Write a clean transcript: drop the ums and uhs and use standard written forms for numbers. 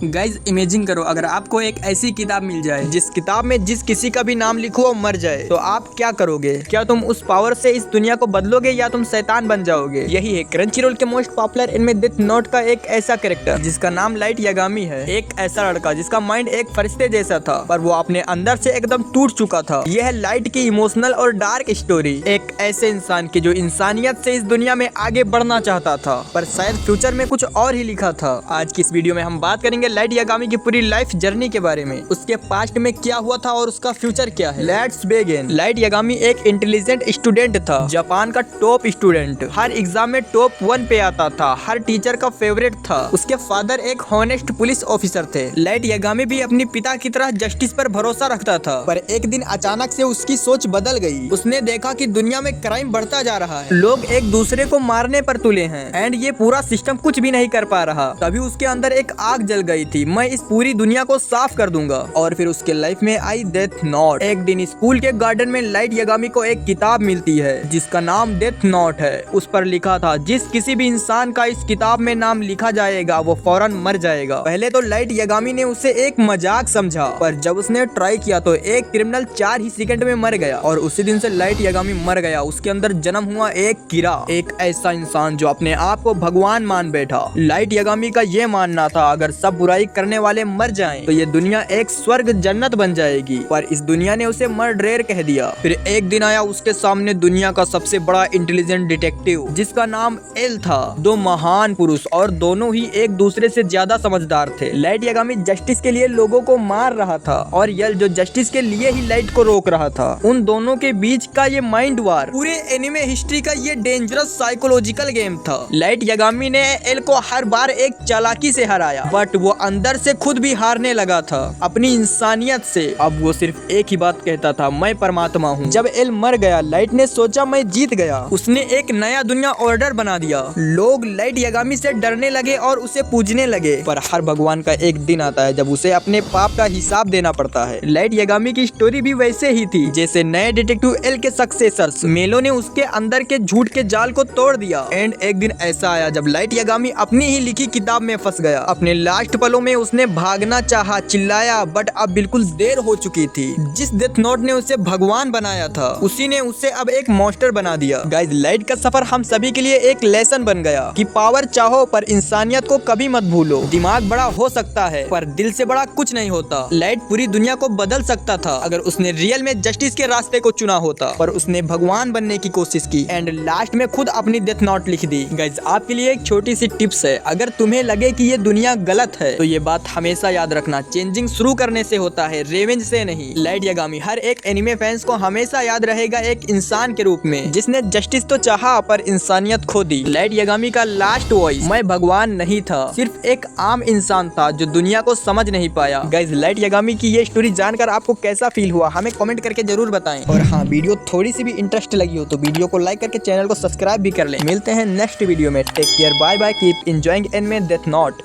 Guys imagine करो अगर आपको एक ऐसी किताब मिल जाए जिस किताब में जिस किसी का भी नाम लिखो वो मर जाए, तो आप क्या करोगे? क्या तुम उस पावर से इस दुनिया को बदलोगे या तुम शैतान बन जाओगे? यही है क्रंचीरोल के मोस्ट पॉपुलर इनमें डेथ नोट का एक ऐसा कैरेक्टर जिसका नाम लाइट यागामी है। एक ऐसा लड़का जिसका माइंड एक फरिश्ते जैसा था, पर वो अपने अंदर से एकदम टूट चुका था। यह है लाइट की इमोशनल और डार्क स्टोरी, एक ऐसे इंसान की जो इंसानियत से इस दुनिया में आगे बढ़ना चाहता था, पर शायद फ्यूचर में कुछ और ही लिखा था। आज की इस वीडियो में हम बात करेंगे लाइट यागामी की पूरी लाइफ जर्नी के बारे में, उसके पास्ट में क्या हुआ था और उसका फ्यूचर क्या है। Let's begin. लाइट यागामी एक इंटेलिजेंट स्टूडेंट था, जापान का टॉप स्टूडेंट, हर एग्जाम में टॉप 1 पे आता था, हर टीचर का फेवरेट था। उसके फादर एक हॉनेस्ट पुलिस ऑफिसर थे। लाइट यागामी भी अपने पिता की तरह जस्टिस पर भरोसा रखता था, पर एक दिन अचानक से उसकी सोच बदल गई। उसने देखा कि दुनिया में क्राइम बढ़ता जा रहा है, लोग एक दूसरे को मारने पर तुले हैं एंड ये पूरा सिस्टम कुछ भी नहीं कर पा रहा। तभी उसके अंदर एक आग जल गई थी, मैं इस पूरी दुनिया को साफ कर दूंगा। और फिर उसके लाइफ में आई डेथ नोट। एक दिन स्कूल के गार्डन में लाइट यागामी को एक किताब मिलती है जिसका नाम डेथ नोट है। उस पर लिखा था जिस किसी भी इंसान का इस किताब में नाम लिखा जाएगा वो फौरन मर जाएगा। पहले तो लाइट यागामी ने उसे एक मजाक समझा, पर जब उसने ट्राई किया तो एक क्रिमिनल 4 ही सेकंड में मर गया। और उसी दिन से लाइट यागामी मर गया। उसके अंदर जन्म हुआ एक कीड़ा, एक ऐसा इंसान जो अपने आप को भगवान मान बैठा। लाइट यागामी का ये मानना था अगर सब बुराई करने वाले मर जाएं, तो ये दुनिया एक स्वर्ग जन्नत बन जाएगी, पर इस दुनिया ने उसे मर्डरेर कह दिया। फिर एक दिन आया उसके सामने दुनिया का सबसे बड़ा इंटेलिजेंट डिटेक्टिव जिसका नाम एल था। दो महान पुरुष और दोनों ही एक दूसरे से ज्यादा समझदार थे। लाइट यागामी जस्टिस के लिए लोगों को मार रहा था और यल जो जस्टिस के लिए ही लाइट को रोक रहा था। उन दोनों के बीच का ये माइंड वार पूरे एनिमे हिस्ट्री का ये डेंजरस साइकोलॉजिकल गेम था। लाइट यागामी ने एल को हर बार एक चालाकी से हराया, बट वो अंदर से खुद भी हारने लगा था अपनी इंसानियत से। अब वो सिर्फ एक ही बात कहता था, मैं परमात्मा हूँ। जब एल मर गया, लाइट ने सोचा मैं जीत गया। उसने एक नया दुनिया ऑर्डर बना दिया। लोग लाइट यागामी से डरने लगे और उसे पूजने लगे, पर हर भगवान का एक दिन आता है जब उसे अपने पाप का हिसाब देना पड़ता है। लाइट यागामी की स्टोरी भी वैसे ही थी जैसे नए डिटेक्टिव एल के सक्सेसर्स मेलो ने उसके अंदर के झूठ के जाल को तोड़ दिया। एंड एक दिन ऐसा आया जब लाइट यागामी अपनी ही लिखी किताब में फंस गया। अपने लास्ट पलों में उसने भागना चाहा, चिल्लाया, बट अब बिल्कुल देर हो चुकी थी। जिस डेथ नोट ने उसे भगवान बनाया था, उसी ने उसे अब एक मॉन्स्टर बना दिया। गाइस, लाइट का सफर हम सभी के लिए एक लेसन बन गया कि पावर चाहो पर इंसानियत को कभी मत भूलो। दिमाग बड़ा हो सकता है पर दिल से बड़ा कुछ नहीं होता। लाइट पूरी दुनिया को बदल सकता था अगर उसने रियल में जस्टिस के रास्ते को चुना होता, पर उसने भगवान बनने की कोशिश की एंड लास्ट में खुद अपनी डेथ नोट लिख दी। गाइस, आपके लिए एक छोटी सी टिप्स है, अगर तुम्हें लगे कि ये दुनिया गलत है तो ये बात हमेशा याद रखना, चेंजिंग शुरू करने से होता है, रेवेंज से नहीं। लाइट यागामी हर एक एनिमे फैंस को हमेशा याद रहेगा एक इंसान के रूप में जिसने जस्टिस तो चाहा पर इंसानियत खो दी। लाइट यागामी का लास्ट वॉइस, मैं भगवान नहीं था, सिर्फ एक आम इंसान था जो दुनिया को समझ नहीं पाया। गाइस, लाइट यागामी की ये स्टोरी जानकर आपको कैसा फील हुआ हमें कमेंट करके जरूर बताएं। और हाँ, वीडियो थोड़ी सी भी इंटरेस्ट लगी हो तो वीडियो को लाइक करके चैनल को सब्सक्राइब भी कर लें। मिलते हैं नेक्स्ट वीडियो में। Take care, bye bye, keep enjoying anime Death note.